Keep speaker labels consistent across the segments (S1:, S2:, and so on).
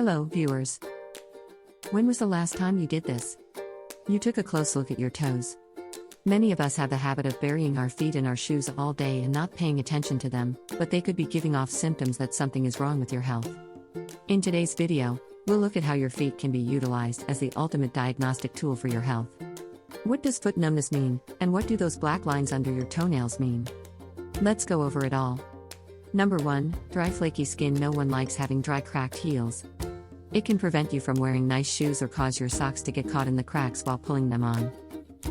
S1: Hello, viewers. When was the last time you did this? You took a close look at your toes. Many of us have the habit of burying our feet in our shoes all day and not paying attention to them, but they could be giving off symptoms that something is wrong with your health. In today's video, we'll look at how your feet can be utilized as the ultimate diagnostic tool for your health. What does foot numbness mean, and what do those black lines under your toenails mean? Let's go over it all. Number 1, dry flaky skin. No one likes having dry, cracked heels. It can prevent you from wearing nice shoes or cause your socks to get caught in the cracks while pulling them on.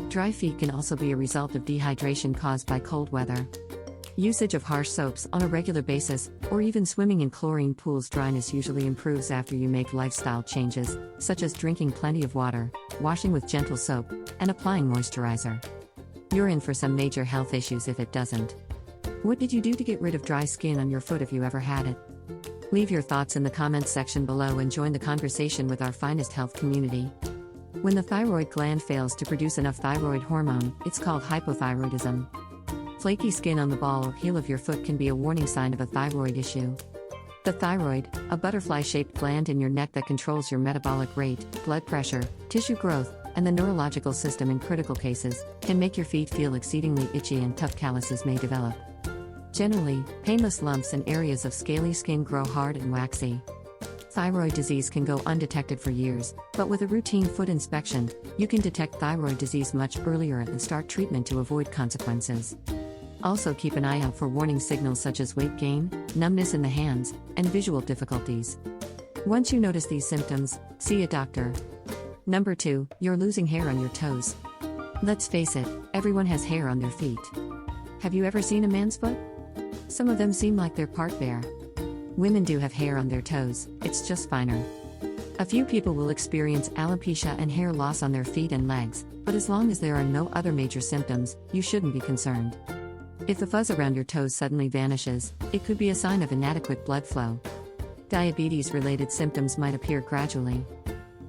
S1: Dry feet can also be a result of dehydration caused by cold weather. Usage of harsh soaps on a regular basis, or even swimming in chlorine pools. Dryness usually improves after you make lifestyle changes, such as drinking plenty of water, washing with gentle soap, and applying moisturizer. You're in for some major health issues if it doesn't. What did you do to get rid of dry skin on your foot if you ever had it? Leave your thoughts in the comments section below and join the conversation with our finest health community. When the thyroid gland fails to produce enough thyroid hormone, it's called hypothyroidism. Flaky skin on the ball or heel of your foot can be a warning sign of a thyroid issue. The thyroid, a butterfly-shaped gland in your neck that controls your metabolic rate, blood pressure, tissue growth, and the neurological system in critical cases, can make your feet feel exceedingly itchy and tough calluses may develop. Generally, painless lumps and areas of scaly skin grow hard and waxy. Thyroid disease can go undetected for years, but with a routine foot inspection, you can detect thyroid disease much earlier and start treatment to avoid consequences. Also keep an eye out for warning signals such as weight gain, numbness in the hands, and visual difficulties. Once you notice these symptoms, see a doctor. Number 2, you're losing hair on your toes. Let's face it, everyone has hair on their feet. Have you ever seen a man's foot? Some of them seem like they're part bare. Women do have hair on their toes, it's just finer. A few people will experience alopecia and hair loss on their feet and legs, but as long as there are no other major symptoms, you shouldn't be concerned. If the fuzz around your toes suddenly vanishes, it could be a sign of inadequate blood flow. Diabetes-related symptoms might appear gradually.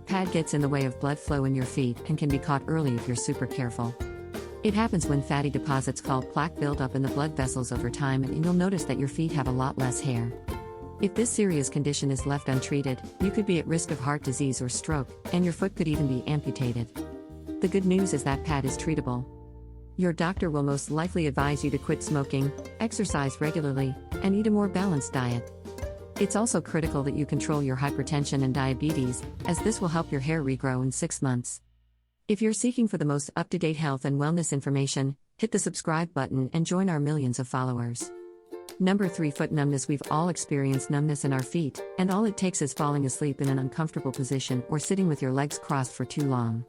S1: Pad gets in the way of blood flow in your feet and can be caught early if you're super careful. It happens when fatty deposits called plaque build up in the blood vessels over time, and you'll notice that your feet have a lot less hair. If this serious condition is left untreated, you could be at risk of heart disease or stroke, and your foot could even be amputated. The good news is that pad is treatable. Your doctor will most likely advise you to quit smoking, exercise regularly, and eat a more balanced diet. It's also critical that you control your hypertension and diabetes, as this will help your hair regrow in 6 months. If you're seeking for the most up-to-date health and wellness information, hit the subscribe button and join our millions of followers. Number 3, foot numbness. We've all experienced numbness in our feet, and all it takes is falling asleep in an uncomfortable position or sitting with your legs crossed for too long.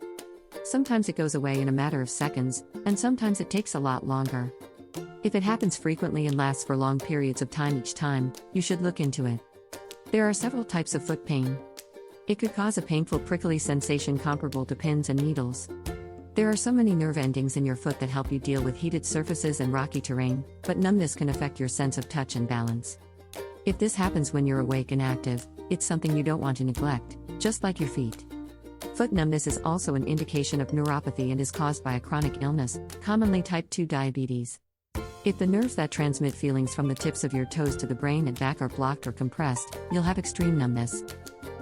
S1: Sometimes it goes away in a matter of seconds, and sometimes it takes a lot longer. If it happens frequently and lasts for long periods of time each time, you should look into it. There are several types of foot pain. It could cause a painful prickly sensation comparable to pins and needles. There are so many nerve endings in your foot that help you deal with heated surfaces and rocky terrain, but numbness can affect your sense of touch and balance. If this happens when you're awake and active, it's something you don't want to neglect, just like your feet. Foot numbness is also an indication of neuropathy and is caused by a chronic illness, commonly type 2 diabetes. If the nerves that transmit feelings from the tips of your toes to the brain and back are blocked or compressed, you'll have extreme numbness.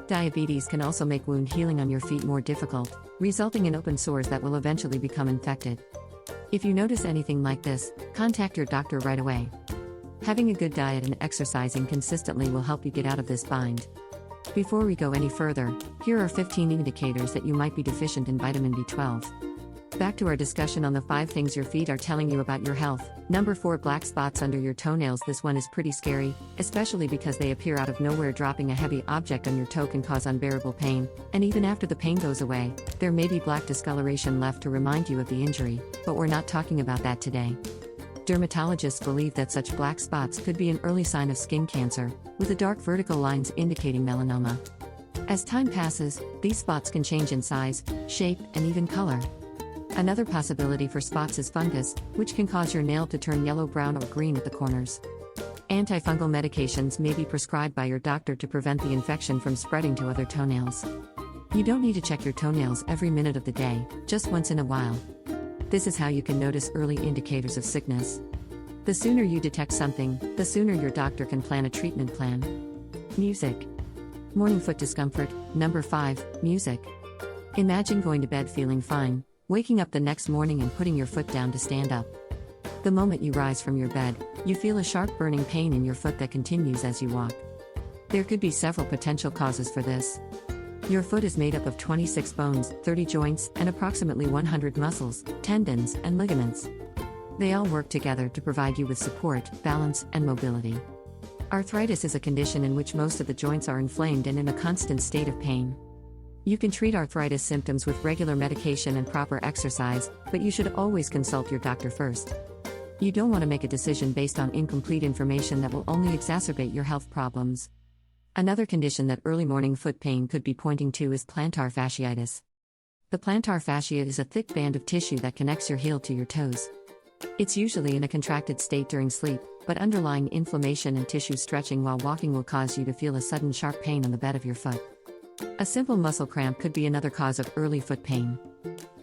S1: Diabetes can also make wound healing on your feet more difficult, resulting in open sores that will eventually become infected. If you notice anything like this, contact your doctor right away. Having a good diet and exercising consistently will help you get out of this bind. Before we go any further, here are 15 indicators that you might be deficient in vitamin B12. Back to our discussion on the 5 things your feet are telling you about your health. Number 4, black spots under your toenails. This one is pretty scary, especially because they appear out of nowhere. Dropping a heavy object on your toe can cause unbearable pain, and even after the pain goes away, there may be black discoloration left to remind you of the injury, but we're not talking about that today. Dermatologists believe that such black spots could be an early sign of skin cancer, with the dark vertical lines indicating melanoma. As time passes, these spots can change in size, shape, and even color. Another possibility for spots is fungus, which can cause your nail to turn yellow, brown, or green at the corners. Antifungal medications may be prescribed by your doctor to prevent the infection from spreading to other toenails. You don't need to check your toenails every minute of the day, just once in a while. This is how you can notice early indicators of sickness. The sooner you detect something, the sooner your doctor can plan a treatment plan. Music. Morning foot discomfort. Number 5, music. Imagine going to bed feeling fine, waking up the next morning and putting your foot down to stand up. The moment you rise from your bed, you feel a sharp burning pain in your foot that continues as you walk. There could be several potential causes for this. Your foot is made up of 26 bones, 30 joints, and approximately 100 muscles, tendons, and ligaments. They all work together to provide you with support, balance, and mobility. Arthritis is a condition in which most of the joints are inflamed and in a constant state of pain. You can treat arthritis symptoms with regular medication and proper exercise, but you should always consult your doctor first. You don't want to make a decision based on incomplete information that will only exacerbate your health problems. Another condition that early morning foot pain could be pointing to is plantar fasciitis. The plantar fascia is a thick band of tissue that connects your heel to your toes. It's usually in a contracted state during sleep, but underlying inflammation and tissue stretching while walking will cause you to feel a sudden sharp pain on the bed of your foot. A simple muscle cramp could be another cause of early foot pain.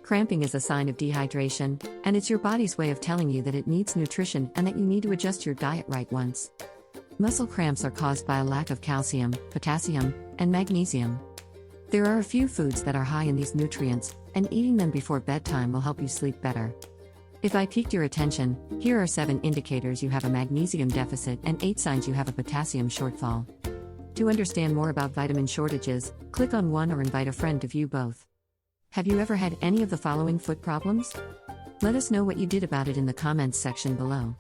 S1: Cramping is a sign of dehydration, and it's your body's way of telling you that it needs nutrition and that you need to adjust your diet right once. Muscle cramps are caused by a lack of calcium, potassium, and magnesium. There are a few foods that are high in these nutrients, and eating them before bedtime will help you sleep better. If I piqued your attention, here are 7 indicators you have a magnesium deficit and 8 signs you have a potassium shortfall. To understand more about vitamin shortages, click on one or invite a friend to view both. Have you ever had any of the following foot problems? Let us know what you did about it in the comments section below.